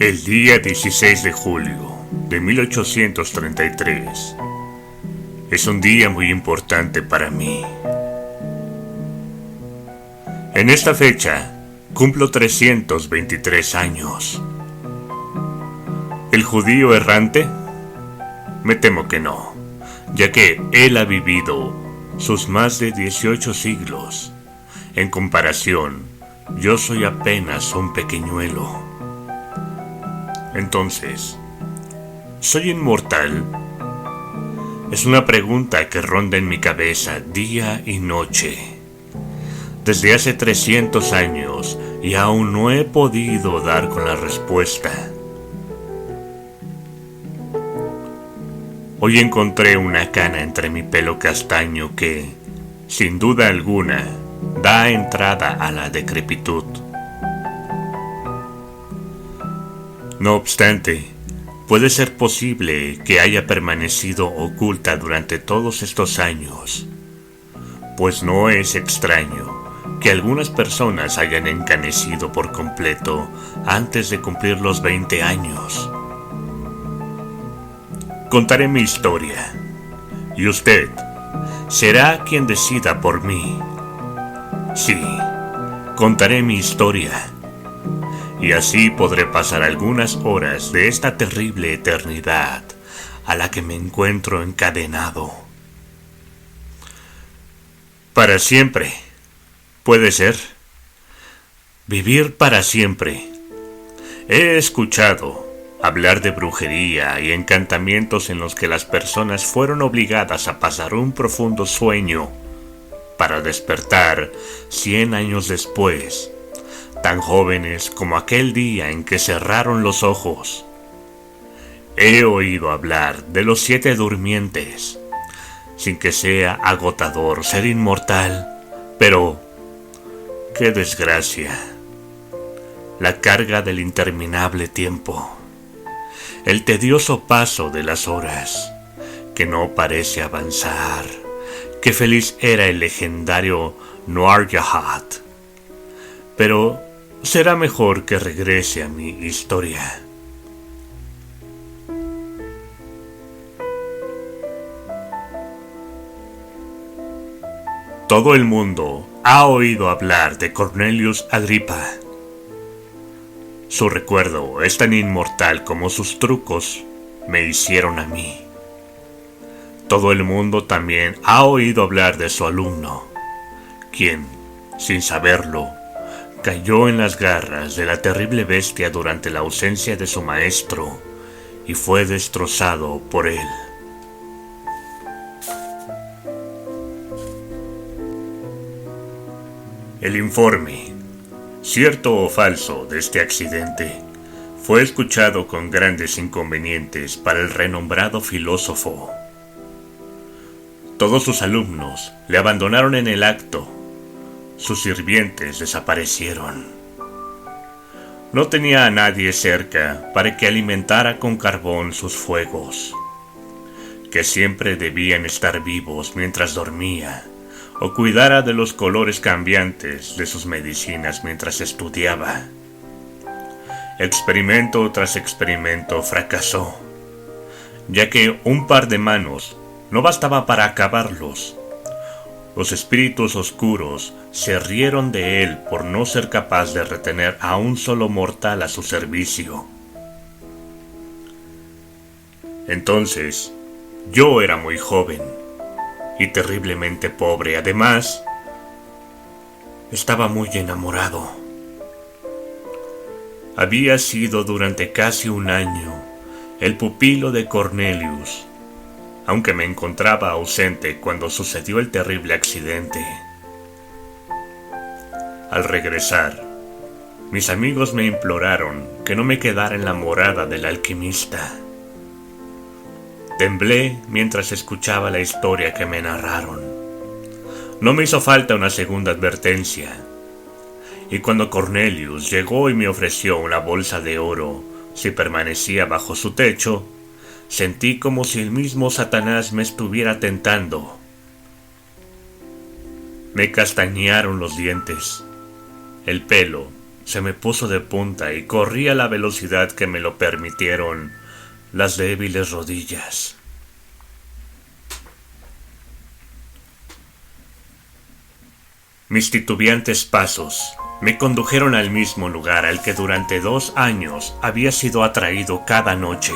El día 16 de julio de 1833 es un día muy importante para mí. En esta fecha cumplo 323 años. ¿El judío errante? Me temo que no, ya que él ha vivido sus más de 18 siglos. En comparación, yo soy apenas un pequeñuelo. Entonces, ¿soy inmortal? Es una pregunta que ronda en mi cabeza día y noche. Desde hace 300 años y aún no he podido dar con la respuesta. Hoy encontré una cana entre mi pelo castaño que, sin duda alguna, da entrada a la decrepitud. No obstante, puede ser posible que haya permanecido oculta durante todos estos años, pues no es extraño que algunas personas hayan encanecido por completo antes de cumplir los 20 años. Contaré mi historia, y usted será quien decida por mí. Sí, contaré mi historia. Y así podré pasar algunas horas de esta terrible eternidad a la que me encuentro encadenado. Para siempre, puede ser. Vivir para siempre. He escuchado hablar de brujería y encantamientos en los que las personas fueron obligadas a pasar un profundo sueño para despertar 100 años después, tan jóvenes como aquel día en que cerraron los ojos. He oído hablar de los 7 durmientes, sin que sea agotador ser inmortal, pero ¡qué desgracia! La carga del interminable tiempo, el tedioso paso de las horas, que no parece avanzar. Qué feliz era el legendario Noir Jahat. Pero será mejor que regrese a mi historia. Todo el mundo ha oído hablar de Cornelius Agrippa. Su recuerdo es tan inmortal como sus trucos me hicieron a mí. Todo el mundo también ha oído hablar de su alumno, quien, sin saberlo, cayó en las garras de la terrible bestia durante la ausencia de su maestro y fue destrozado por él. El informe, cierto o falso, de este accidente fue escuchado con grandes inconvenientes para el renombrado filósofo. Todos sus alumnos le abandonaron en el acto. Sus sirvientes desaparecieron. No tenía a nadie cerca para que alimentara con carbón sus fuegos, que siempre debían estar vivos mientras dormía, o cuidara de los colores cambiantes de sus medicinas mientras estudiaba. Experimento tras experimento fracasó, ya que un par de manos no bastaba para acabarlos. Los espíritus oscuros se rieron de él por no ser capaz de retener a un solo mortal a su servicio. Entonces, yo era muy joven y terriblemente pobre. Además, estaba muy enamorado. Había sido durante casi un año el pupilo de Cornelius, aunque me encontraba ausente cuando sucedió el terrible accidente. Al regresar, mis amigos me imploraron que no me quedara en la morada del alquimista. Temblé mientras escuchaba la historia que me narraron. No me hizo falta una segunda advertencia, y cuando Cornelius llegó y me ofreció una bolsa de oro si permanecía bajo su techo, sentí como si el mismo Satanás me estuviera tentando. Me castañearon los dientes, el pelo se me puso de punta y corrí a la velocidad que me lo permitieron las débiles rodillas. Mis titubeantes pasos me condujeron al mismo lugar al que durante 2 años había sido atraído cada noche.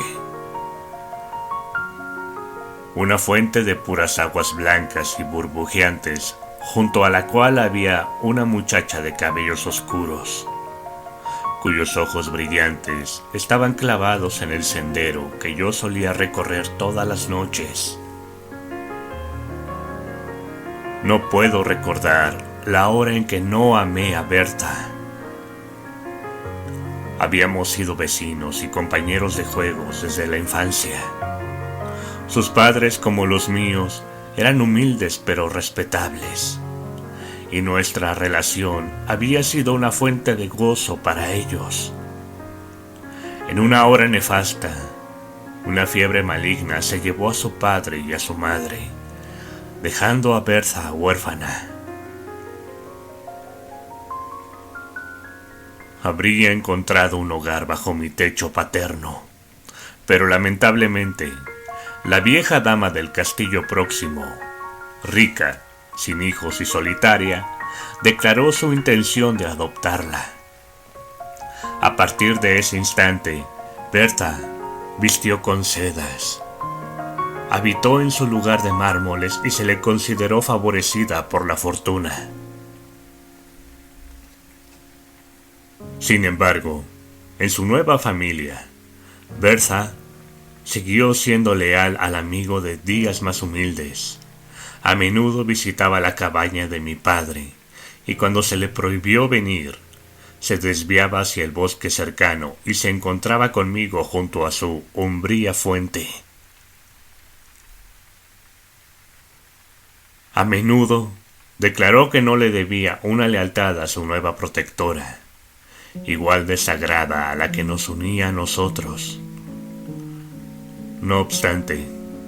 Una fuente de puras aguas blancas y burbujeantes, junto a la cual había una muchacha de cabellos oscuros, cuyos ojos brillantes estaban clavados en el sendero que yo solía recorrer todas las noches. No puedo recordar la hora en que no amé a Berta. Habíamos sido vecinos y compañeros de juegos desde la infancia. Sus padres, como los míos, eran humildes pero respetables, y nuestra relación había sido una fuente de gozo para ellos. En una hora nefasta, una fiebre maligna se llevó a su padre y a su madre, dejando a Berta huérfana. Habría encontrado un hogar bajo mi techo paterno, pero lamentablemente, la vieja dama del castillo próximo, rica, sin hijos y solitaria, declaró su intención de adoptarla. A partir de ese instante, Berta vistió con sedas, habitó en su lugar de mármoles y se le consideró favorecida por la fortuna. Sin embargo, en su nueva familia, Berta siguió siendo leal al amigo de días más humildes. A menudo visitaba la cabaña de mi padre, y cuando se le prohibió venir, se desviaba hacia el bosque cercano y se encontraba conmigo junto a su umbría fuente. A menudo declaró que no le debía una lealtad a su nueva protectora, igual de sagrada a la que nos unía a nosotros. No obstante,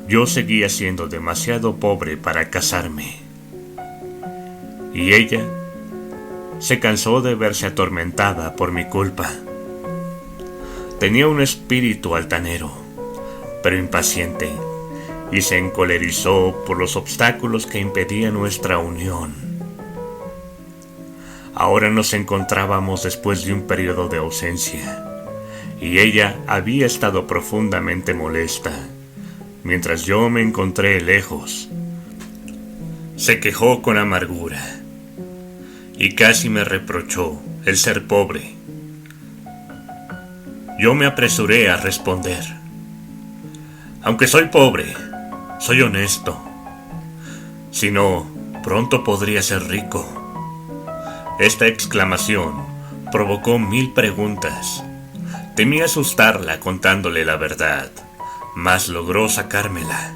yo seguía siendo demasiado pobre para casarme, y ella se cansó de verse atormentada por mi culpa. Tenía un espíritu altanero, pero impaciente, y se encolerizó por los obstáculos que impedían nuestra unión. Ahora nos encontrábamos después de un periodo de ausencia, y ella había estado profundamente molesta, mientras yo me encontré lejos. Se quejó con amargura, y casi me reprochó el ser pobre. Yo me apresuré a responder: aunque soy pobre, soy honesto. Si no, pronto podría ser rico. Esta exclamación provocó 1000 preguntas. Temí asustarla contándole la verdad, mas logró sacármela.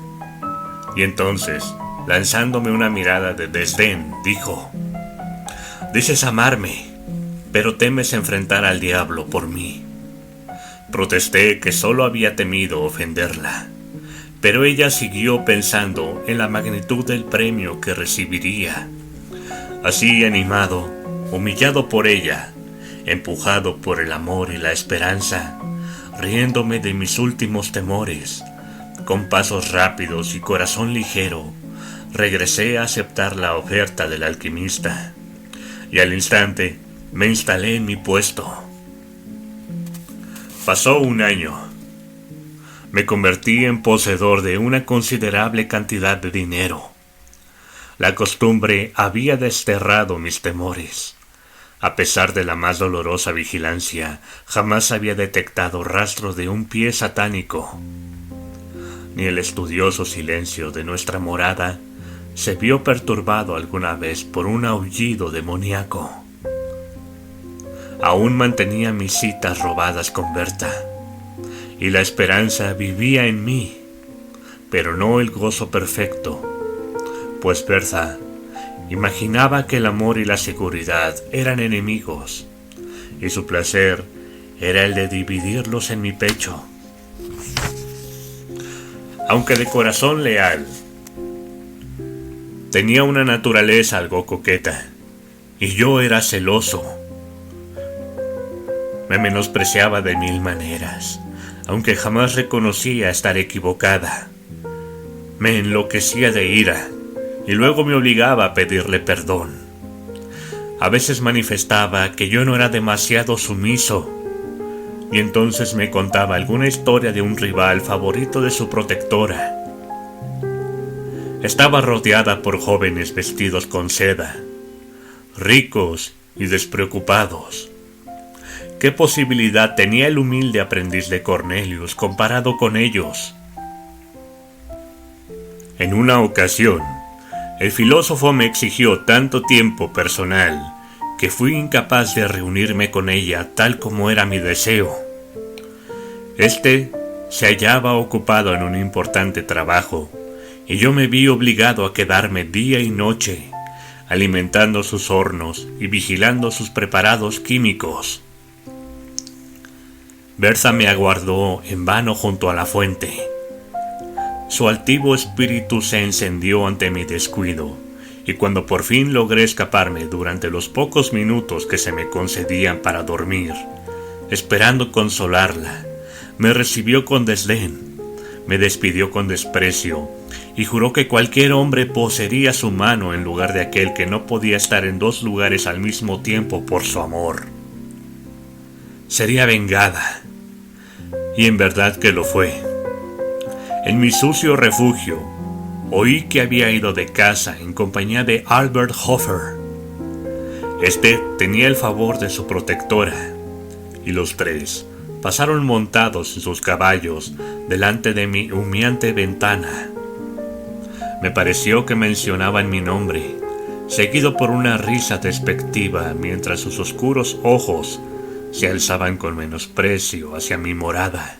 Y entonces, lanzándome una mirada de desdén, dijo: dices amarme, pero temes enfrentar al diablo por mí. Protesté que solo había temido ofenderla, pero ella siguió pensando en la magnitud del premio que recibiría. Así animado, humillado por ella, empujado por el amor y la esperanza, riéndome de mis últimos temores, con pasos rápidos y corazón ligero, regresé a aceptar la oferta del alquimista, y al instante me instalé en mi puesto. Pasó 1 año. Me convertí en poseedor de una considerable cantidad de dinero. La costumbre había desterrado mis temores. A pesar de la más dolorosa vigilancia, jamás había detectado rastro de un pie satánico. Ni el estudioso silencio de nuestra morada se vio perturbado alguna vez por un aullido demoníaco. Aún mantenía mis citas robadas con Berta, y la esperanza vivía en mí, pero no el gozo perfecto, pues Berta imaginaba que el amor y la seguridad eran enemigos, y su placer era el de dividirlos en mi pecho. Aunque de corazón leal, tenía una naturaleza algo coqueta, y yo era celoso. Me menospreciaba de mil maneras, aunque jamás reconocía estar equivocada. Me enloquecía de ira y luego me obligaba a pedirle perdón. A veces manifestaba que yo no era demasiado sumiso y entonces me contaba alguna historia de un rival favorito de su protectora. Estaba rodeada por jóvenes vestidos con seda, ricos y despreocupados. ¿Qué posibilidad tenía el humilde aprendiz de Cornelius comparado con ellos? En una ocasión, el filósofo me exigió tanto tiempo personal que fui incapaz de reunirme con ella tal como era mi deseo. Este se hallaba ocupado en un importante trabajo y yo me vi obligado a quedarme día y noche, alimentando sus hornos y vigilando sus preparados químicos. Bertha me aguardó en vano junto a la fuente. Su altivo espíritu se encendió ante mi descuido, y cuando por fin logré escaparme durante los pocos minutos que se me concedían para dormir, esperando consolarla, me recibió con desdén, me despidió con desprecio, y juró que cualquier hombre poseería su mano en lugar de aquel que no podía estar en dos lugares al mismo tiempo por su amor. Sería vengada, y en verdad que lo fue. En mi sucio refugio, oí que había ido de casa en compañía de Albert Hofer. Este tenía el favor de su protectora, y los tres pasaron montados en sus caballos delante de mi humeante ventana. Me pareció que mencionaban mi nombre, seguido por una risa despectiva mientras sus oscuros ojos se alzaban con menosprecio hacia mi morada.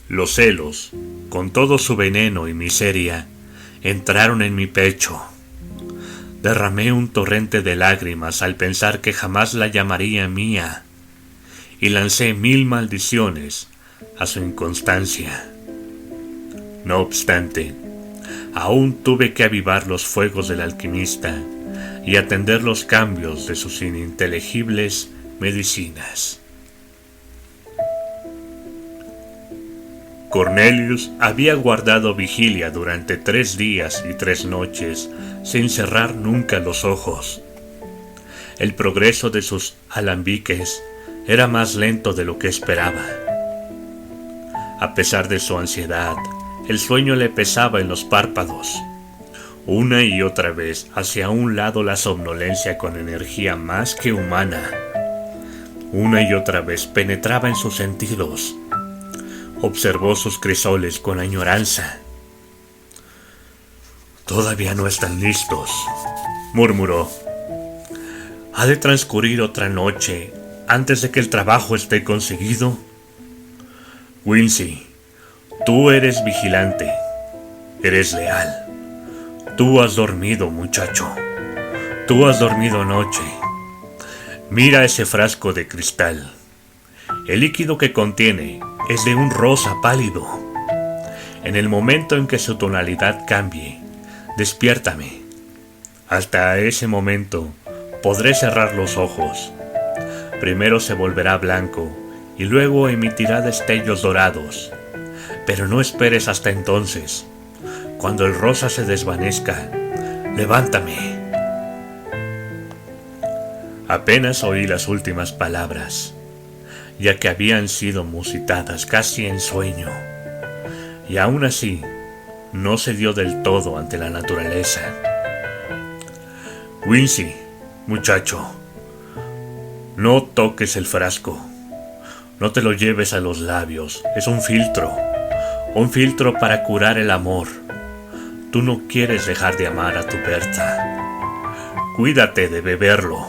Los celos, con todo su veneno y miseria, entraron en mi pecho. Derramé un torrente de lágrimas al pensar que jamás la llamaría mía, y lancé 1000 maldiciones a su inconstancia. No obstante, aún tuve que avivar los fuegos del alquimista y atender los cambios de sus ininteligibles medicinas. Cornelius había guardado vigilia durante 3 días y 3 noches sin cerrar nunca los ojos. El progreso de sus alambiques era más lento de lo que esperaba. A pesar de su ansiedad, el sueño le pesaba en los párpados. Una y otra vez hacia un lado la somnolencia con energía más que humana. Una y otra vez penetraba en sus sentidos. Observó sus crisoles con añoranza. «Todavía no están listos», murmuró. «¿Ha de transcurrir otra noche antes de que el trabajo esté conseguido?» «Wincy, tú eres vigilante, eres leal. Tú has dormido, muchacho. Tú has dormido anoche. Mira ese frasco de cristal. El líquido que contiene es de un rosa pálido. En el momento en que su tonalidad cambie, despiértame. Hasta ese momento podré cerrar los ojos. Primero se volverá blanco y luego emitirá destellos dorados. Pero no esperes hasta entonces. Cuando el rosa se desvanezca, levántame». Apenas oí las últimas palabras, ya que habían sido musitadas casi en sueño, y aún así no cedió del todo ante la naturaleza. «Wincy, muchacho, no toques el frasco, no te lo lleves a los labios, es un filtro para curar el amor. Tú no quieres dejar de amar a tu Bertha. Cuídate de beberlo».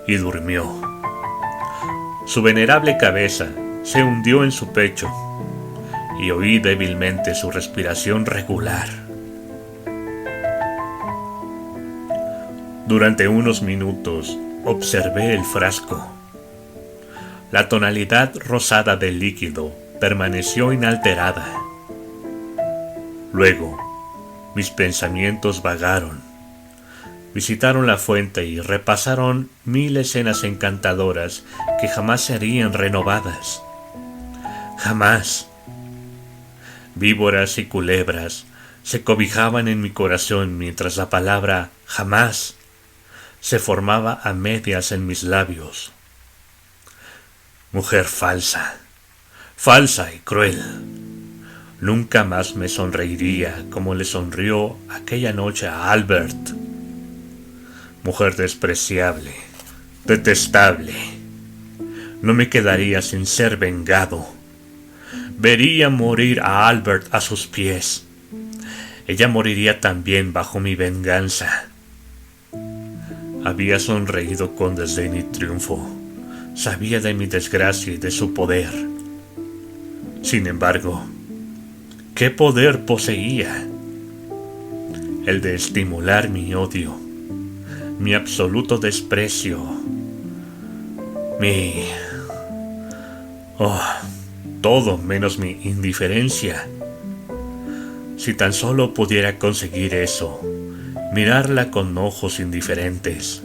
Y durmió. Su venerable cabeza se hundió en su pecho y oí débilmente su respiración regular. Durante unos minutos observé el frasco. La tonalidad rosada del líquido permaneció inalterada. Luego, mis pensamientos vagaron. Visitaron la fuente y repasaron 1000 escenas encantadoras que jamás serían renovadas. Jamás. Víboras y culebras se cobijaban en mi corazón mientras la palabra jamás se formaba a medias en mis labios. Mujer falsa, falsa y cruel. Nunca más me sonreiría como le sonrió aquella noche a Albert. Mujer despreciable, detestable. No me quedaría sin ser vengado. Vería morir a Albert a sus pies. Ella moriría también bajo mi venganza. Había sonreído con desdén y triunfo. Sabía de mi desgracia y de su poder. Sin embargo, ¿qué poder poseía? El de estimular mi odio, mi absoluto desprecio, todo menos mi indiferencia. Si tan solo pudiera conseguir eso, mirarla con ojos indiferentes,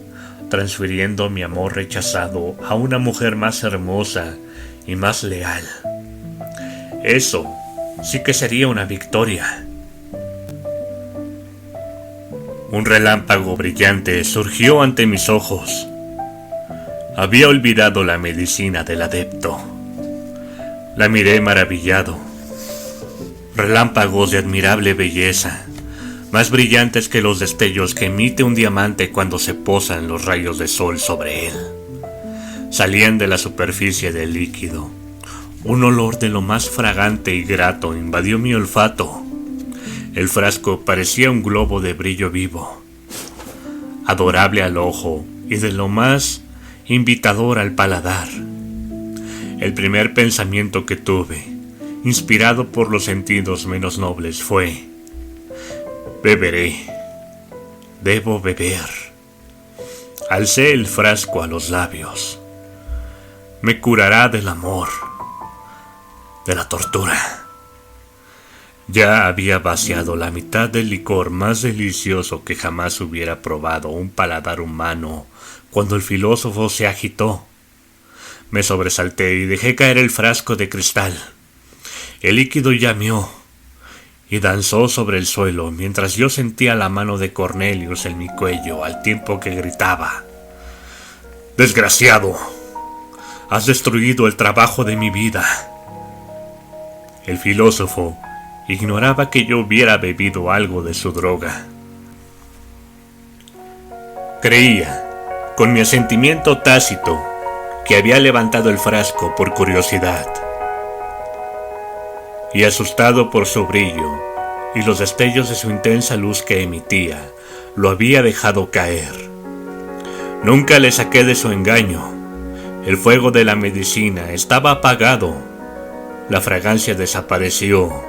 transfiriendo mi amor rechazado a una mujer más hermosa y más leal. Eso sí que sería una victoria. Un relámpago brillante surgió ante mis ojos. Había olvidado la medicina del adepto. La miré maravillado. Relámpagos de admirable belleza, más brillantes que los destellos que emite un diamante cuando se posan los rayos de sol sobre él. Salían de la superficie del líquido. Un olor de lo más fragante y grato invadió mi olfato. El frasco parecía un globo de brillo vivo, adorable al ojo y de lo más invitador al paladar. El primer pensamiento que tuve, inspirado por los sentidos menos nobles, fue: beberé, debo beber. Alcé el frasco a los labios. Me curará del amor, de la tortura. Ya había vaciado la mitad del licor más delicioso que jamás hubiera probado un paladar humano cuando el filósofo se agitó. Me sobresalté y dejé caer el frasco de cristal. El líquido llameó y danzó sobre el suelo mientras yo sentía la mano de Cornelius en mi cuello al tiempo que gritaba: ¡Desgraciado! ¡Has destruido el trabajo de mi vida! El filósofo ignoraba que yo hubiera bebido algo de su droga. Creía, con mi asentimiento tácito, que había levantado el frasco por curiosidad. Y asustado por su brillo y los destellos de su intensa luz que emitía, lo había dejado caer. Nunca le saqué de su engaño. El fuego de la medicina estaba apagado. La fragancia desapareció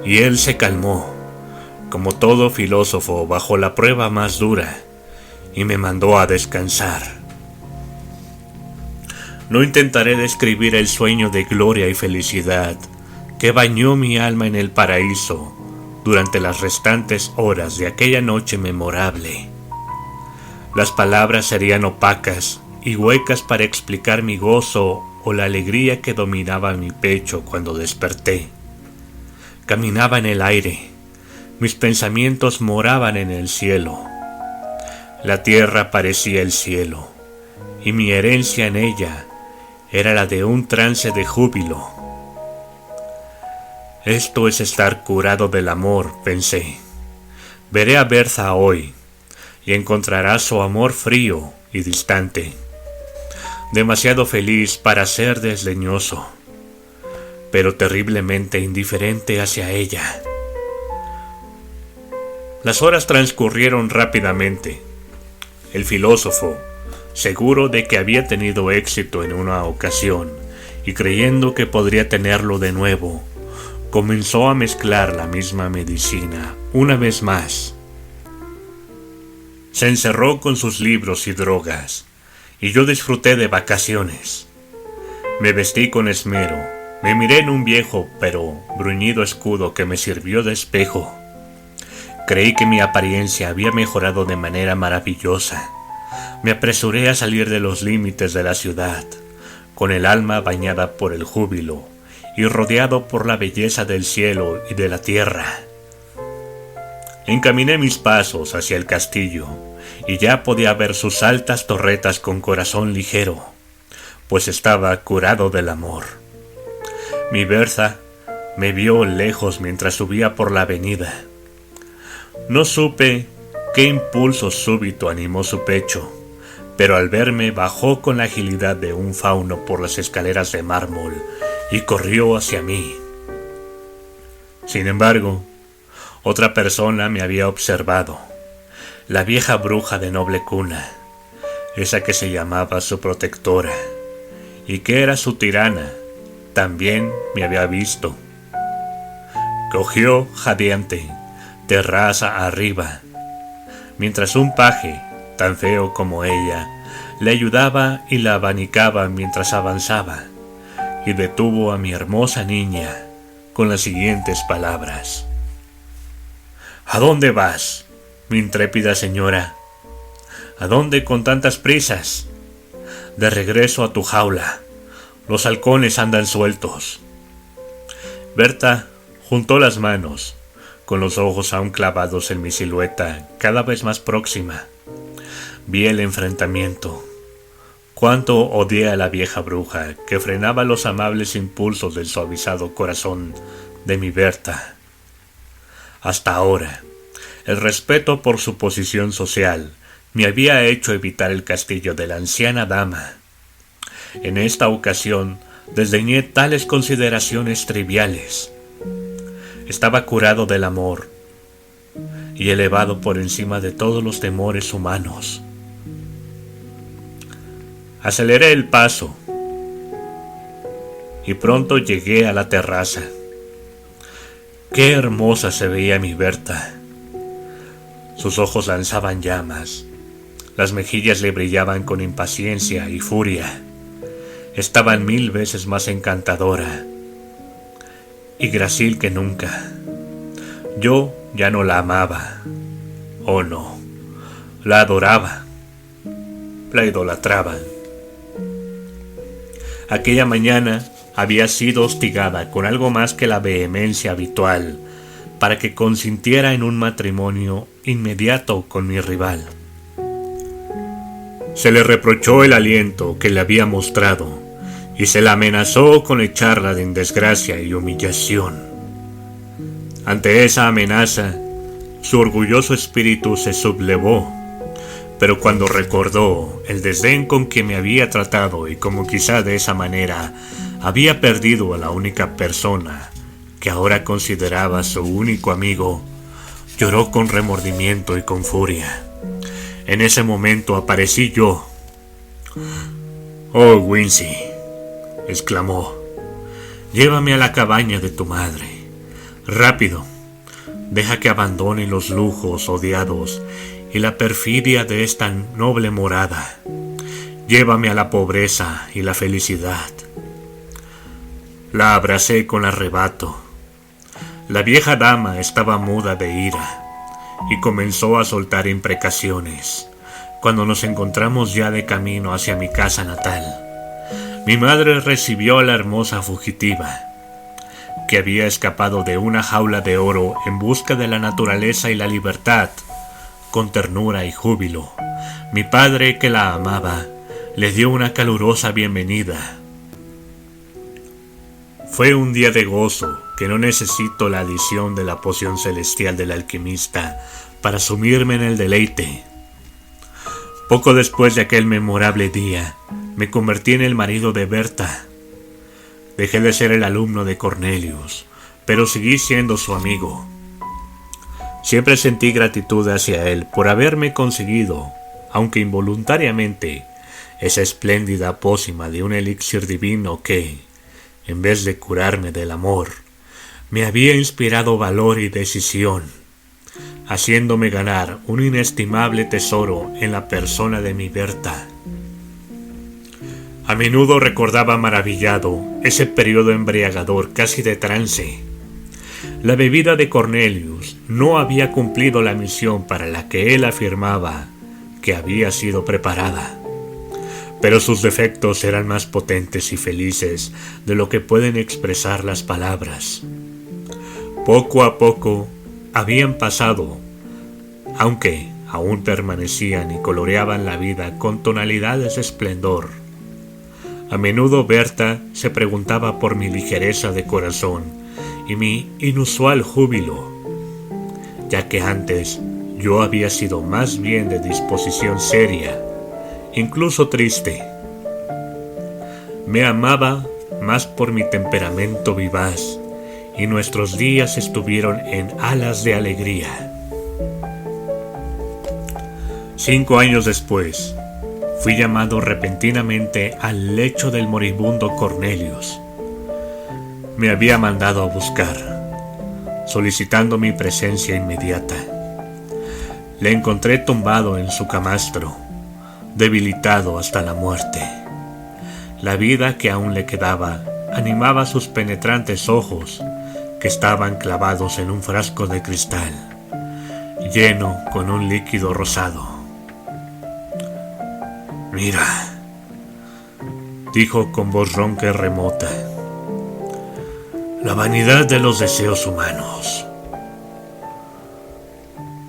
y él se calmó, como todo filósofo bajo la prueba más dura, y me mandó a descansar. No intentaré describir el sueño de gloria y felicidad que bañó mi alma en el paraíso durante las restantes horas de aquella noche memorable. Las palabras serían opacas y huecas para explicar mi gozo o la alegría que dominaba mi pecho cuando desperté. Caminaba en el aire, mis pensamientos moraban en el cielo. La tierra parecía el cielo, y mi herencia en ella era la de un trance de júbilo. Esto es estar curado del amor, pensé. Veré a Bertha hoy, y encontrará su amor frío y distante, demasiado feliz para ser desdeñoso, pero terriblemente indiferente hacia ella. Las horas transcurrieron rápidamente. El filósofo, seguro de que había tenido éxito en una ocasión y creyendo que podría tenerlo de nuevo, comenzó a mezclar la misma medicina una vez más. Se encerró con sus libros y drogas, y yo disfruté de vacaciones. Me vestí con esmero, me miré en un viejo pero bruñido escudo que me sirvió de espejo. Creí que mi apariencia había mejorado de manera maravillosa. Me apresuré a salir de los límites de la ciudad, con el alma bañada por el júbilo y rodeado por la belleza del cielo y de la tierra. Encaminé mis pasos hacia el castillo y ya podía ver sus altas torretas con corazón ligero, pues estaba curado del amor. Mi Bertha me vio lejos mientras subía por la avenida. No supe qué impulso súbito animó su pecho, pero al verme bajó con la agilidad de un fauno por las escaleras de mármol y corrió hacia mí. Sin embargo, otra persona me había observado, la vieja bruja de noble cuna, esa que se llamaba su protectora, y que era su tirana, también me había visto. Cogió jadeante, terraza arriba, mientras un paje, tan feo como ella, le ayudaba y la abanicaba mientras avanzaba, y detuvo a mi hermosa niña con las siguientes palabras: «¿A dónde vas, mi intrépida señora? ¿A dónde con tantas prisas? De regreso a tu jaula, los halcones andan sueltos». Bertha juntó las manos, con los ojos aún clavados en mi silueta cada vez más próxima. Vi el enfrentamiento. Cuánto odié a la vieja bruja que frenaba los amables impulsos del suavizado corazón de mi Bertha. Hasta ahora, el respeto por su posición social me había hecho evitar el castillo de la anciana dama. En esta ocasión, desdeñé tales consideraciones triviales. Estaba curado del amor y elevado por encima de todos los temores humanos. Aceleré el paso y pronto llegué a la terraza. Qué hermosa se veía mi Bertha. Sus ojos lanzaban llamas, las mejillas le brillaban con impaciencia y furia. Estaba 1000 veces más encantadora y grácil que nunca. Yo ya no la amaba. Oh no, la adoraba, la idolatraba. Aquella mañana había sido hostigada con algo más que la vehemencia habitual para que consintiera en un matrimonio inmediato con mi rival. Se le reprochó el aliento que le había mostrado y se la amenazó con echarla en desgracia y humillación. Ante esa amenaza, su orgulloso espíritu se sublevó, pero cuando recordó el desdén con que me había tratado y como quizá de esa manera había perdido a la única persona que ahora consideraba su único amigo, lloró con remordimiento y con furia. En ese momento aparecí yo. «Oh, Wincy», exclamó, «llévame a la cabaña de tu madre. Rápido, deja que abandone los lujos odiados y la perfidia de esta noble morada. Llévame a la pobreza y la felicidad». La abracé con arrebato. La vieja dama estaba muda de ira y comenzó a soltar imprecaciones cuando nos encontramos ya de camino hacia mi casa natal. Mi madre recibió a la hermosa fugitiva, que había escapado de una jaula de oro en busca de la naturaleza y la libertad, con ternura y júbilo. Mi padre, que la amaba, le dio una calurosa bienvenida. Fue un día de gozo que no necesito la adición de la poción celestial del alquimista para sumirme en el deleite. Poco después de aquel memorable día, me convertí en el marido de Bertha. Dejé de ser el alumno de Cornelius, pero seguí siendo su amigo. Siempre sentí gratitud hacia él por haberme conseguido, aunque involuntariamente, esa espléndida pócima de un elixir divino que, en vez de curarme del amor, me había inspirado valor y decisión, haciéndome ganar un inestimable tesoro en la persona de mi Bertha. A menudo recordaba maravillado ese periodo embriagador casi de trance. La bebida de Cornelius no había cumplido la misión para la que él afirmaba que había sido preparada, pero sus defectos eran más potentes y felices de lo que pueden expresar las palabras. Poco a poco habían pasado, aunque aún permanecían y coloreaban la vida con tonalidades de esplendor. A menudo Berta se preguntaba por mi ligereza de corazón y mi inusual júbilo, ya que antes yo había sido más bien de disposición seria, incluso triste. Me amaba más por mi temperamento vivaz, y nuestros días estuvieron en alas de alegría. 5 años después, fui llamado repentinamente al lecho del moribundo Cornelius. Me había mandado a buscar, solicitando mi presencia inmediata. Le encontré tumbado en su camastro, debilitado hasta la muerte. La vida que aún le quedaba animaba sus penetrantes ojos, que estaban clavados en un frasco de cristal, lleno con un líquido rosado. «Mira», dijo con voz ronca y remota, «la vanidad de los deseos humanos».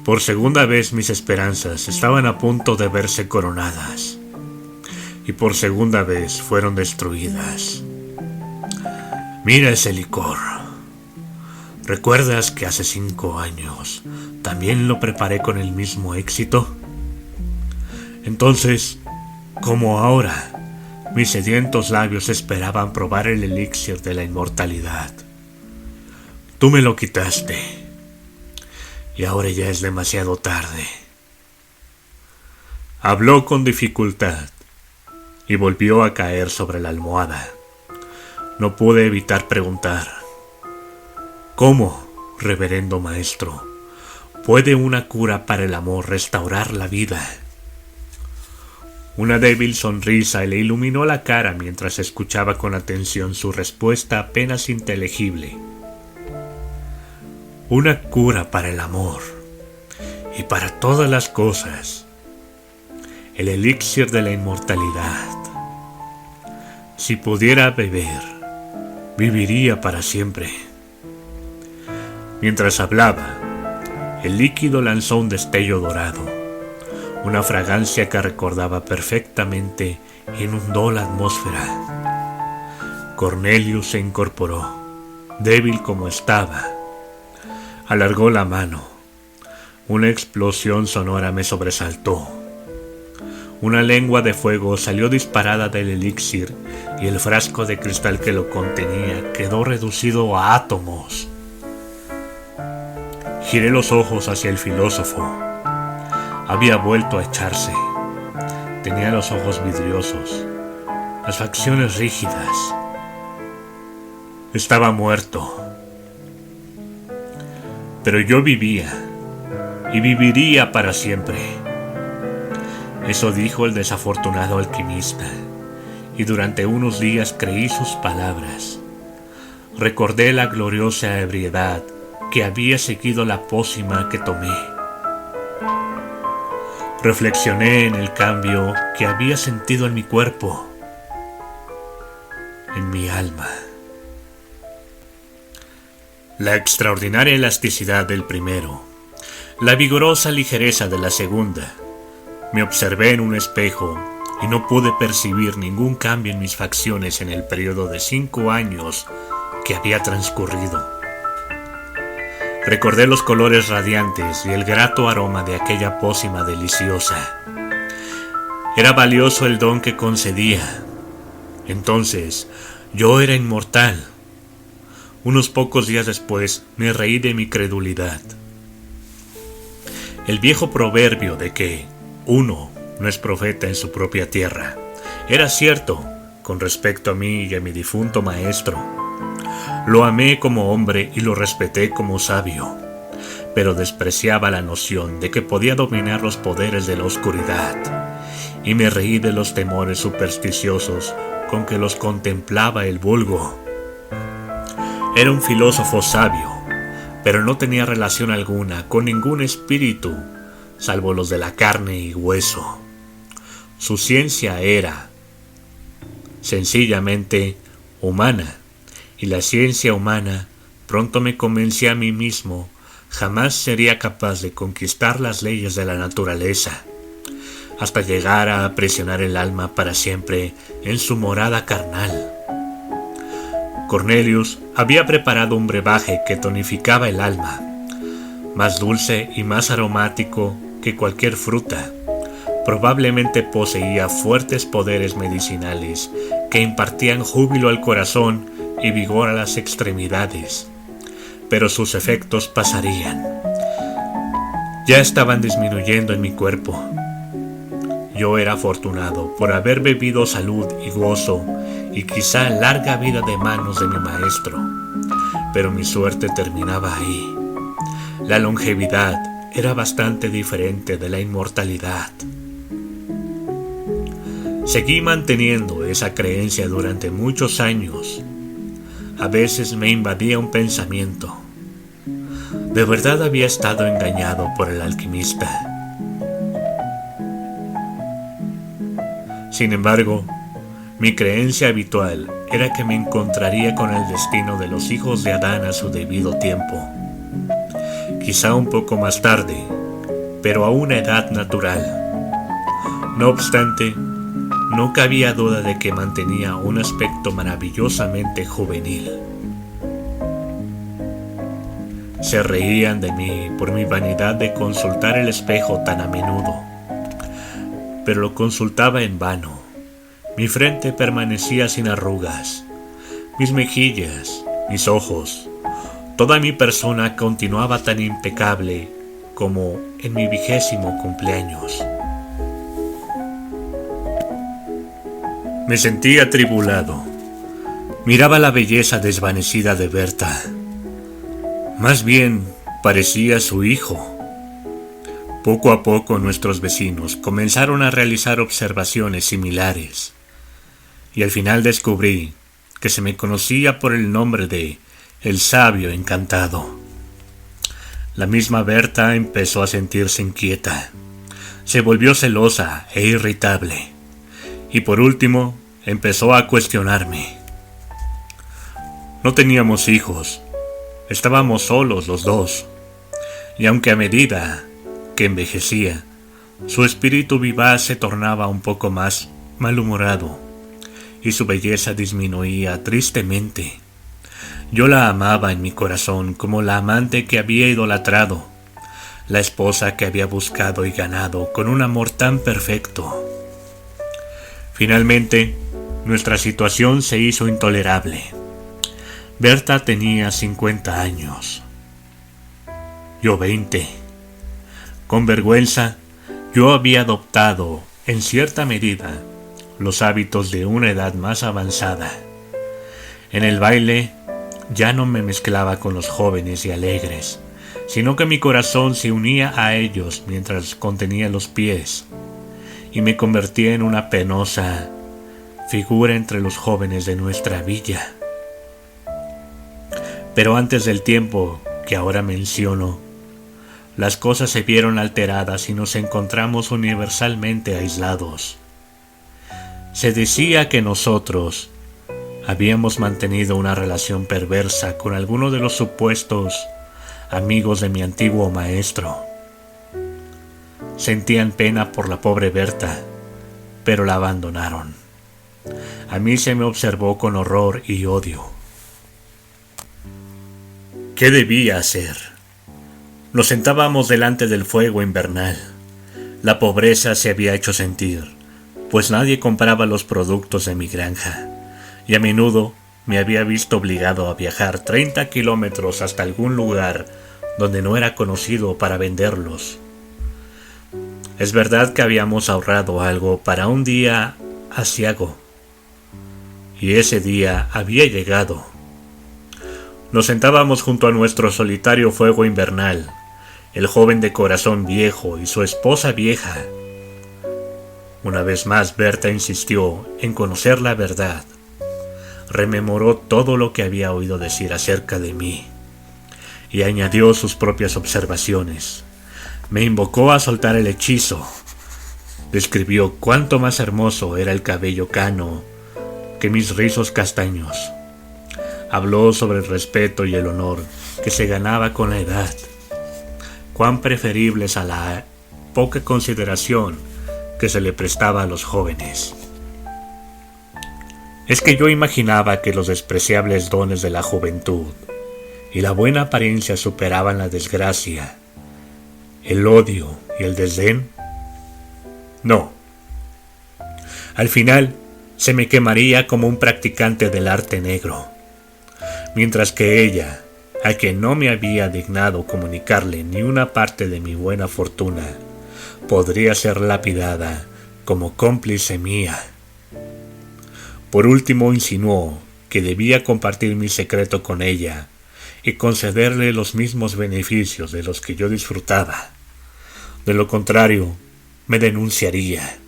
Por segunda vez mis esperanzas estaban a punto de verse coronadas, y por segunda vez fueron destruidas. «Mira ese licor. ¿Recuerdas que hace 5 años también lo preparé con el mismo éxito? Entonces, como ahora, mis sedientos labios esperaban probar el elixir de la inmortalidad. Tú me lo quitaste, y ahora ya es demasiado tarde». Habló con dificultad y volvió a caer sobre la almohada. No pude evitar preguntar: «¿Cómo, reverendo maestro, puede una cura para el amor restaurar la vida?» Una débil sonrisa le iluminó la cara mientras escuchaba con atención su respuesta apenas inteligible. «Una cura para el amor y para todas las cosas. El elixir de la inmortalidad. Si pudiera beber, viviría para siempre». Mientras hablaba, el líquido lanzó un destello dorado. Una fragancia que recordaba perfectamente inundó la atmósfera. Cornelius se incorporó, débil como estaba. Alargó la mano. Una explosión sonora me sobresaltó. Una lengua de fuego salió disparada del elixir y el frasco de cristal que lo contenía quedó reducido a átomos. Giré los ojos hacia el filósofo. Había vuelto a echarse. Tenía los ojos vidriosos, las facciones rígidas. Estaba muerto. Pero yo vivía, y viviría para siempre. Eso dijo el desafortunado alquimista, y durante unos días creí sus palabras. Recordé la gloriosa ebriedad que había seguido la pócima que tomé. Reflexioné en el cambio que había sentido en mi cuerpo, en mi alma. La extraordinaria elasticidad del primero, la vigorosa ligereza de la segunda. Me observé en un espejo y no pude percibir ningún cambio en mis facciones en el periodo de 5 años que había transcurrido. Recordé los colores radiantes y el grato aroma de aquella pócima deliciosa. Era valioso el don que concedía. Entonces, yo era inmortal. Unos pocos días después, me reí de mi credulidad. El viejo proverbio de que uno no es profeta en su propia tierra era cierto con respecto a mí y a mi difunto maestro. Lo amé como hombre y lo respeté como sabio, pero despreciaba la noción de que podía dominar los poderes de la oscuridad, y me reí de los temores supersticiosos con que los contemplaba el vulgo. Era un filósofo sabio, pero no tenía relación alguna con ningún espíritu, salvo los de la carne y hueso. Su ciencia era, sencillamente, humana, y la ciencia humana, pronto me convencí a mí mismo, jamás sería capaz de conquistar las leyes de la naturaleza, hasta llegar a presionar el alma para siempre en su morada carnal. Cornelius había preparado un brebaje que tonificaba el alma, más dulce y más aromático que cualquier fruta. Probablemente poseía fuertes poderes medicinales que impartían júbilo al corazón y vigor a las extremidades, pero sus efectos pasarían. Ya estaban disminuyendo en mi cuerpo. Yo era afortunado por haber bebido salud y gozo y quizá larga vida de manos de mi maestro, pero mi suerte terminaba ahí. La longevidad era bastante diferente de la inmortalidad. Seguí manteniendo esa creencia durante muchos años. A veces me invadía un pensamiento. ¿De verdad había estado engañado por el alquimista? Sin embargo, mi creencia habitual era que me encontraría con el destino de los hijos de Adán a su debido tiempo. Quizá un poco más tarde, pero a una edad natural. No obstante, no cabía duda de que mantenía un aspecto maravillosamente juvenil. Se reían de mí por mi vanidad de consultar el espejo tan a menudo, pero lo consultaba en vano. Mi frente permanecía sin arrugas, mis mejillas, mis ojos, toda mi persona continuaba tan impecable como en mi 20º cumpleaños. Me sentía atribulado. Miraba la belleza desvanecida de Berta. Más bien parecía su hijo. Poco a poco nuestros vecinos comenzaron a realizar observaciones similares, y al final descubrí que se me conocía por el nombre de El Sabio Encantado. La misma Berta empezó a sentirse inquieta, se volvió celosa e irritable, y por último empezó a cuestionarme. No teníamos hijos, estábamos solos los dos, y aunque a medida que envejecía, su espíritu vivaz se tornaba un poco más malhumorado, y su belleza disminuía tristemente. Yo la amaba en mi corazón como la amante que había idolatrado, la esposa que había buscado y ganado con un amor tan perfecto. Finalmente, nuestra situación se hizo intolerable. Berta tenía 50 años, yo 20. Con vergüenza, yo había adoptado, en cierta medida, los hábitos de una edad más avanzada. En el baile, ya no me mezclaba con los jóvenes y alegres, sino que mi corazón se unía a ellos mientras contenía los pies, y me convertía en una penosa figura entre los jóvenes de nuestra villa. Pero antes del tiempo que ahora menciono, las cosas se vieron alteradas y nos encontramos universalmente aislados. Se decía que nosotros habíamos mantenido una relación perversa con alguno de los supuestos amigos de mi antiguo maestro. Sentían pena por la pobre Berta, pero la abandonaron. A mí se me observó con horror y odio. ¿Qué debía hacer? Nos sentábamos delante del fuego invernal. La pobreza se había hecho sentir, pues nadie compraba los productos de mi granja, y a menudo me había visto obligado a viajar 30 kilómetros hasta algún lugar donde no era conocido para venderlos. Es verdad que habíamos ahorrado algo para un día aciago, y ese día había llegado. Nos sentábamos junto a nuestro solitario fuego invernal, el joven de corazón viejo y su esposa vieja. Una vez más Berta insistió en conocer la verdad. Rememoró todo lo que había oído decir acerca de mí, y añadió sus propias observaciones. Me invocó a soltar el hechizo. Describió cuánto más hermoso era el cabello cano que mis rizos castaños. Habló sobre el respeto y el honor que se ganaba con la edad, cuán preferibles a la poca consideración que se le prestaba a los jóvenes. Es que yo imaginaba que los despreciables dones de la juventud y la buena apariencia superaban la desgracia, el odio y el desdén. No. Al final se me quemaría como un practicante del arte negro, mientras que ella, a quien no me había dignado comunicarle ni una parte de mi buena fortuna, podría ser lapidada como cómplice mía. Por último insinuó que debía compartir mi secreto con ella y concederle los mismos beneficios de los que yo disfrutaba. De lo contrario, me denunciaría.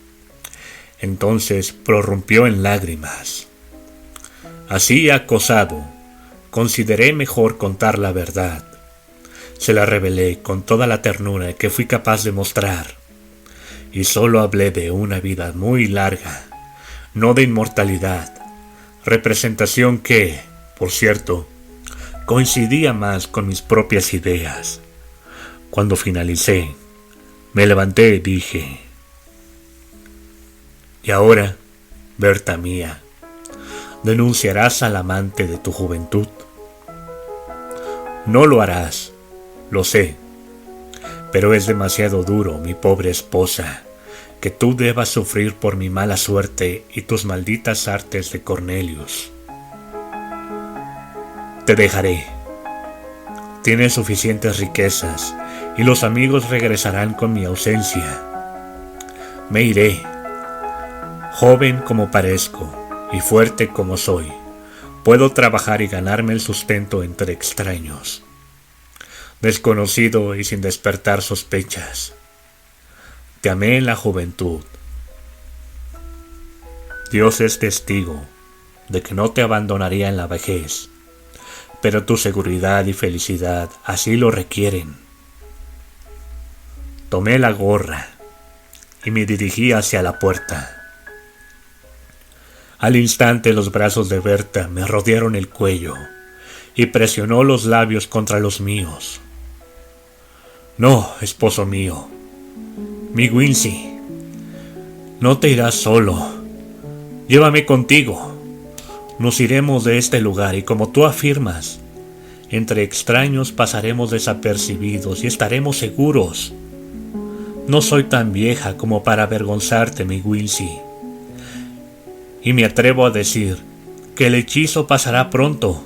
Entonces prorrumpió en lágrimas. Así acosado, consideré mejor contar la verdad. Se la revelé con toda la ternura que fui capaz de mostrar, y solo hablé de una vida muy larga, no de inmortalidad, representación que, por cierto, coincidía más con mis propias ideas. Cuando finalicé, me levanté y dije: y ahora, Berta mía, ¿denunciarás al amante de tu juventud? No lo harás, lo sé, pero es demasiado duro, mi pobre esposa, que tú debas sufrir por mi mala suerte y tus malditas artes de Cornelius. Te dejaré. Tienes suficientes riquezas y los amigos regresarán con mi ausencia. Me iré. Joven como parezco y fuerte como soy, puedo trabajar y ganarme el sustento entre extraños. Desconocido y sin despertar sospechas. Te amé en la juventud. Dios es testigo de que no te abandonaría en la vejez, pero tu seguridad y felicidad así lo requieren. Tomé la gorra y me dirigí hacia la puerta. Al instante los brazos de Berta me rodearon el cuello y presionó los labios contra los míos. No, esposo mío, mi Wincy, no te irás solo. Llévame contigo. Nos iremos de este lugar y, como tú afirmas, entre extraños pasaremos desapercibidos y estaremos seguros. No soy tan vieja como para avergonzarte, mi Wincy. Y me atrevo a decir que el hechizo pasará pronto,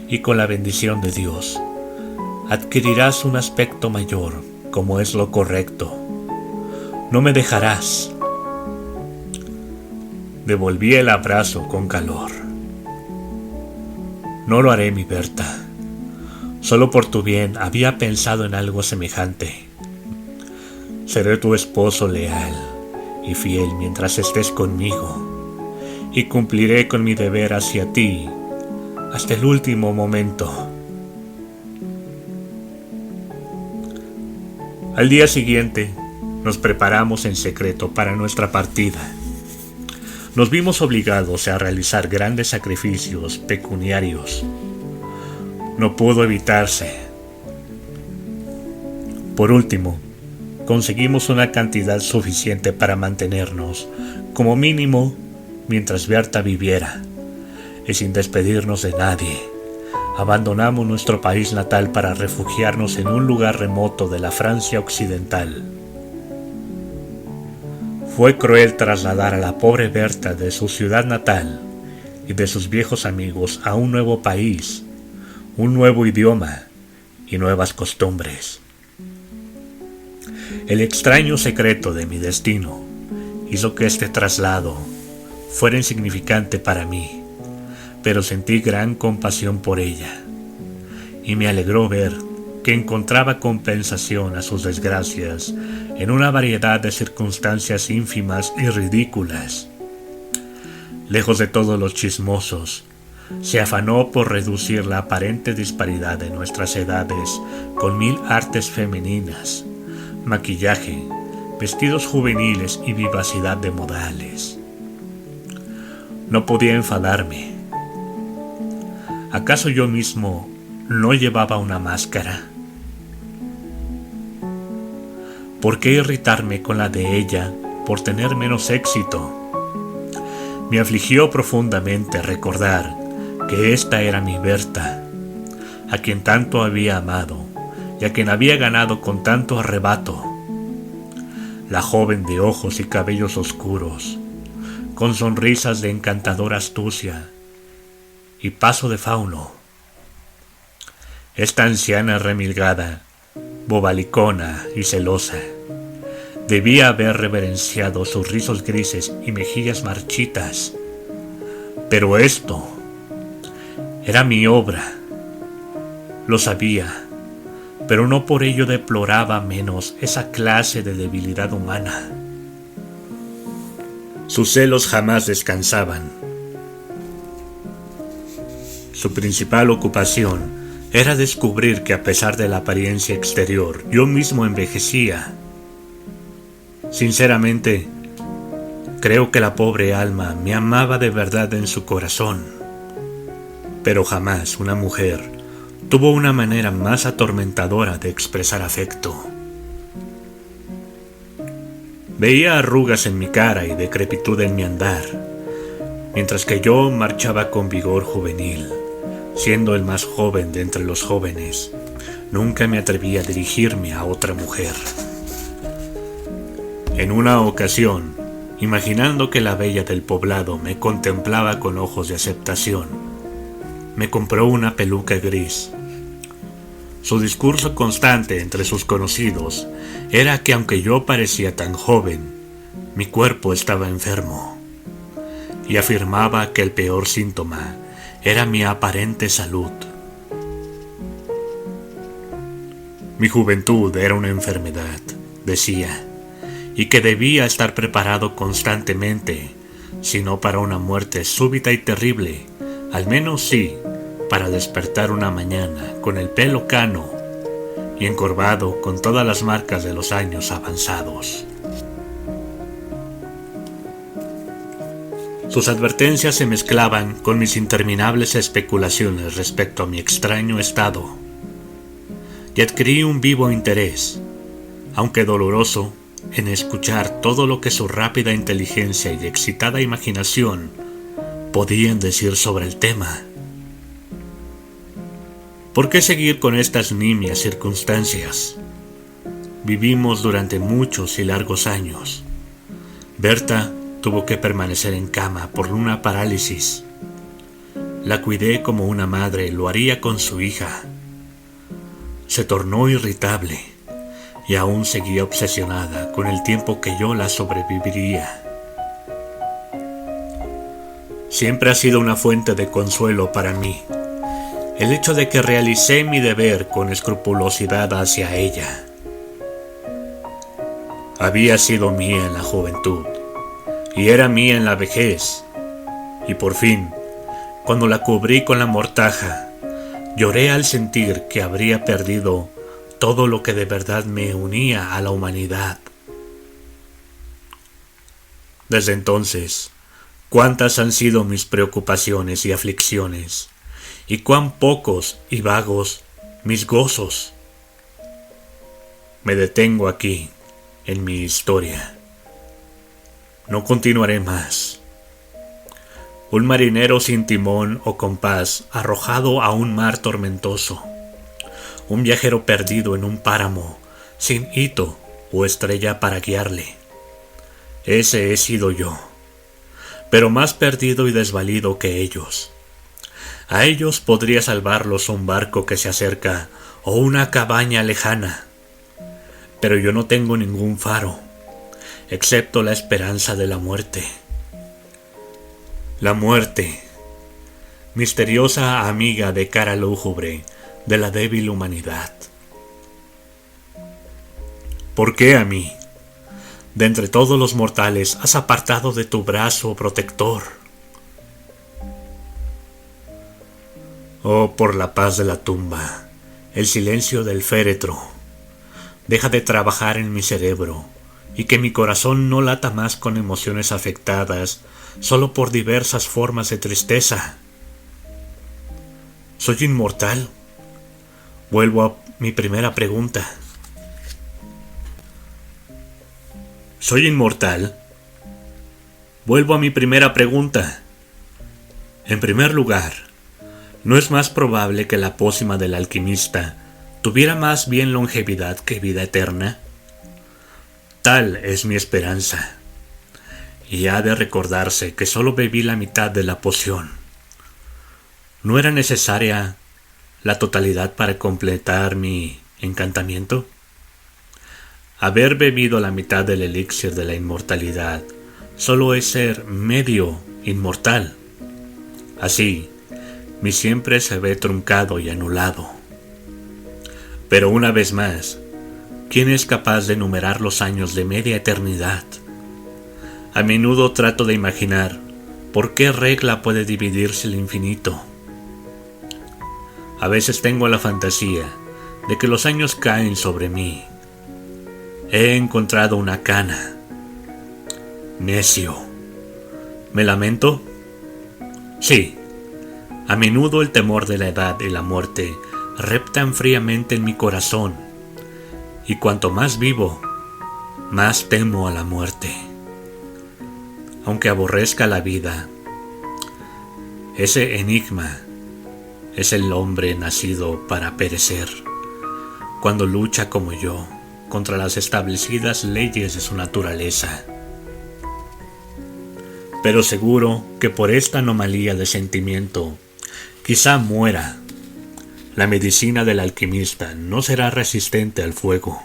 y con la bendición de Dios adquirirás un aspecto mayor, como es lo correcto. No me dejarás. Devolví el abrazo con calor. No lo haré, mi Berta. Solo por tu bien había pensado en algo semejante. Seré tu esposo leal y fiel mientras estés conmigo, y cumpliré con mi deber hacia ti hasta el último momento. Al día siguiente, nos preparamos en secreto para nuestra partida. Nos vimos obligados a realizar grandes sacrificios pecuniarios. No pudo evitarse. Por último, conseguimos una cantidad suficiente para mantenernos, como mínimo, mientras Berta viviera, y sin despedirnos de nadie, abandonamos nuestro país natal para refugiarnos en un lugar remoto de la Francia occidental. Fue cruel trasladar a la pobre Berta de su ciudad natal y de sus viejos amigos a un nuevo país, un nuevo idioma y nuevas costumbres. El extraño secreto de mi destino hizo que este traslado fuera insignificante para mí, pero sentí gran compasión por ella, y me alegró ver que encontraba compensación a sus desgracias en una variedad de circunstancias ínfimas y ridículas. Lejos de todos los chismosos, se afanó por reducir la aparente disparidad de nuestras edades con 1000 artes femeninas, maquillaje, vestidos juveniles y vivacidad de modales. No podía enfadarme. ¿Acaso yo mismo no llevaba una máscara? ¿Por qué irritarme con la de ella por tener menos éxito? Me afligió profundamente recordar que esta era mi Berta, a quien tanto había amado y a quien había ganado con tanto arrebato. La joven de ojos y cabellos oscuros, con sonrisas de encantadora astucia y paso de fauno. Esta anciana remilgada, bobalicona y celosa, debía haber reverenciado sus rizos grises y mejillas marchitas. Pero esto era mi obra. Lo sabía, pero no por ello deploraba menos esa clase de debilidad humana. Sus celos jamás descansaban. Su principal ocupación era descubrir que a pesar de la apariencia exterior, yo mismo envejecía. Sinceramente, creo que la pobre alma me amaba de verdad en su corazón, pero jamás una mujer tuvo una manera más atormentadora de expresar afecto. Veía arrugas en mi cara y decrepitud en mi andar, mientras que yo marchaba con vigor juvenil, siendo el más joven de entre los jóvenes. Nunca me atreví a dirigirme a otra mujer. En una ocasión, imaginando que la bella del poblado me contemplaba con ojos de aceptación, me compró una peluca gris. Su discurso constante entre sus conocidos era que aunque yo parecía tan joven, mi cuerpo estaba enfermo, y afirmaba que el peor síntoma era mi aparente salud. Mi juventud era una enfermedad, decía, y que debía estar preparado constantemente, si no para una muerte súbita y terrible, al menos sí para despertar una mañana con el pelo cano y encorvado con todas las marcas de los años avanzados. Sus advertencias se mezclaban con mis interminables especulaciones respecto a mi extraño estado, y adquirí un vivo interés, aunque doloroso, en escuchar todo lo que su rápida inteligencia y excitada imaginación podían decir sobre el tema. ¿Por qué seguir con estas nimias circunstancias? Vivimos durante muchos y largos años. Berta tuvo que permanecer en cama por una parálisis. La cuidé como una madre lo haría con su hija. Se tornó irritable y aún seguía obsesionada con el tiempo que yo la sobreviviría. Siempre ha sido una fuente de consuelo para mí el hecho de que realicé mi deber con escrupulosidad hacia ella. Había sido mía en la juventud y era mía en la vejez, y por fin, cuando la cubrí con la mortaja, lloré al sentir que habría perdido todo lo que de verdad me unía a la humanidad. Desde entonces, cuántas han sido mis preocupaciones y aflicciones, y cuán pocos y vagos mis gozos. Me detengo aquí, en mi historia. No continuaré más. Un marinero sin timón o compás arrojado a un mar tormentoso. Un viajero perdido en un páramo, sin hito o estrella para guiarle. Ese he sido yo, pero más perdido y desvalido que ellos. A ellos podría salvarlos un barco que se acerca o una cabaña lejana, pero yo no tengo ningún faro, excepto la esperanza de la muerte. La muerte, misteriosa amiga de cara lúgubre de la débil humanidad. ¿Por qué a mí? De entre todos los mortales has apartado de tu brazo protector. Oh, por la paz de la tumba, el silencio del féretro. Deja de trabajar en mi cerebro y que mi corazón no lata más con emociones afectadas solo por diversas formas de tristeza. ¿Soy inmortal? Vuelvo a mi primera pregunta. ¿Soy inmortal? Vuelvo a mi primera pregunta. En primer lugar, ¿no es más probable que la pócima del alquimista tuviera más bien longevidad que vida eterna? Tal es mi esperanza. Y ha de recordarse que solo bebí la mitad de la poción. ¿No era necesaria la totalidad para completar mi encantamiento? Haber bebido la mitad del elixir de la inmortalidad solo es ser medio inmortal. Así, mi siempre se ve truncado y anulado. Pero una vez más, ¿quién es capaz de enumerar los años de media eternidad? A menudo trato de imaginar por qué regla puede dividirse el infinito. A veces tengo la fantasía de que los años caen sobre mí. He encontrado una cana. Necio. ¿Me lamento? Sí. A menudo el temor de la edad y la muerte reptan fríamente en mi corazón, y cuanto más vivo, más temo a la muerte. Aunque aborrezca la vida, ese enigma es el hombre nacido para perecer, cuando lucha como yo contra las establecidas leyes de su naturaleza. Pero seguro que por esta anomalía de sentimiento quizá muera. La medicina del alquimista no será resistente al fuego,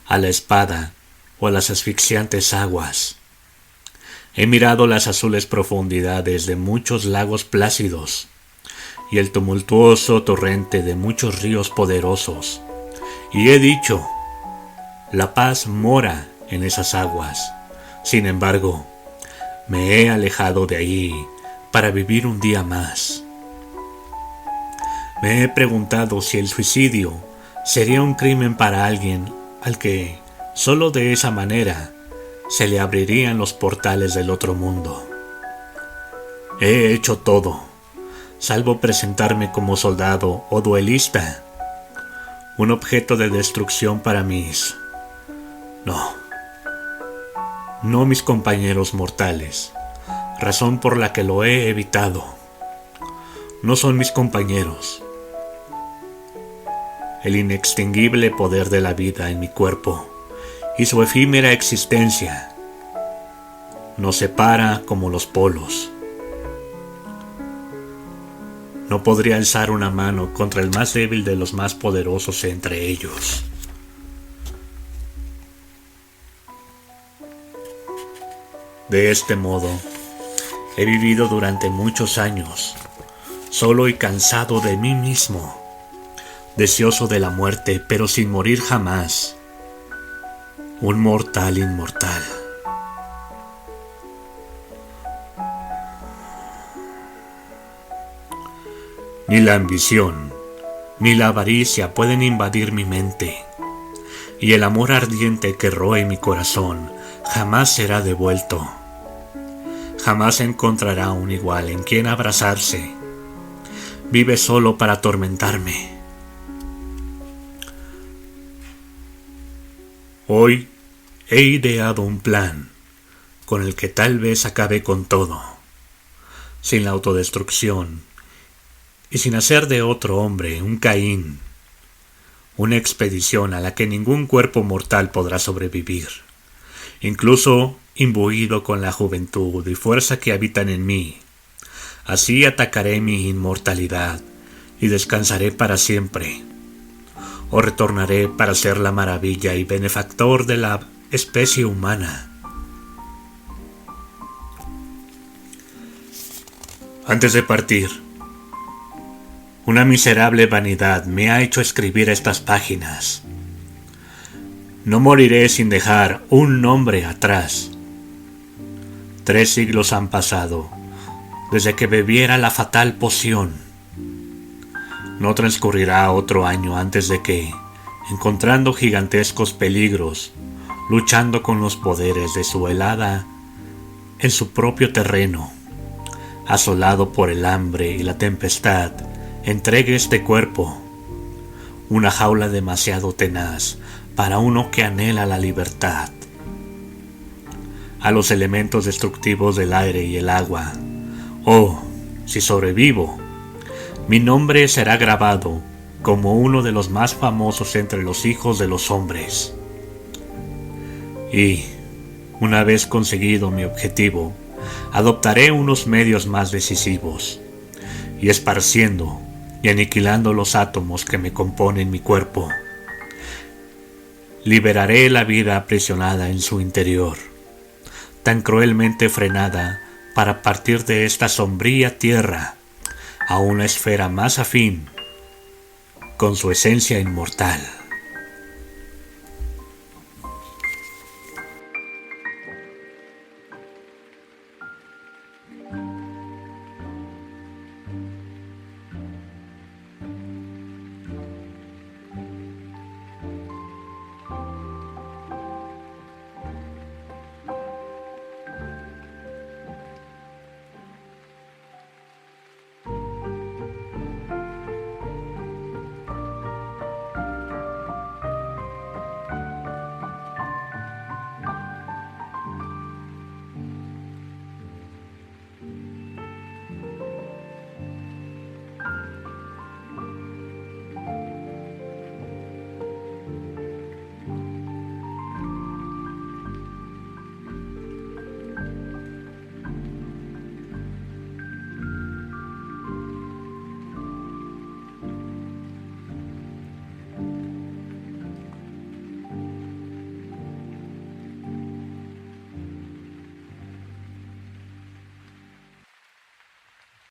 a la espada o a las asfixiantes aguas. He mirado las azules profundidades de muchos lagos plácidos y el tumultuoso torrente de muchos ríos poderosos, y he dicho, la paz mora en esas aguas. Sin embargo, me he alejado de allí para vivir un día más. Me he preguntado si el suicidio sería un crimen para alguien al que, solo de esa manera, se le abrirían los portales del otro mundo. He hecho todo, salvo presentarme como soldado o duelista, un objeto de destrucción para no mis compañeros mortales, razón por la que lo he evitado. No son mis compañeros. El inextinguible poder de la vida en mi cuerpo y su efímera existencia nos separa como los polos. No podría alzar una mano contra el más débil de los más poderosos entre ellos. De este modo, he vivido durante muchos años, solo y cansado de mí mismo, deseoso de la muerte, pero sin morir jamás. Un mortal inmortal. Ni la ambición, ni la avaricia pueden invadir mi mente, y el amor ardiente que roe mi corazón jamás será devuelto. Jamás encontrará un igual en quien abrazarse. Vive solo para atormentarme. Hoy he ideado un plan con el que tal vez acabe con todo, sin la autodestrucción y sin hacer de otro hombre un Caín, una expedición a la que ningún cuerpo mortal podrá sobrevivir, incluso imbuido con la juventud y fuerza que habitan en mí. Así atacaré mi inmortalidad y descansaré para siempre, o retornaré para ser la maravilla y benefactor de la especie humana. Antes de partir, una miserable vanidad me ha hecho escribir estas páginas. No moriré sin dejar un nombre atrás. 3 siglos han pasado desde que bebiera la fatal poción. No transcurrirá otro año antes de que, encontrando gigantescos peligros, luchando con los poderes de su helada en su propio terreno, asolado por el hambre y la tempestad, entregue este cuerpo, una jaula demasiado tenaz para uno que anhela la libertad, a los elementos destructivos del aire y el agua. Oh, si sobrevivo, mi nombre será grabado como uno de los más famosos entre los hijos de los hombres. Y, una vez conseguido mi objetivo, adoptaré unos medios más decisivos, y esparciendo y aniquilando los átomos que me componen mi cuerpo, liberaré la vida aprisionada en su interior, tan cruelmente frenada para partir de esta sombría tierra a una esfera más afín con su esencia inmortal.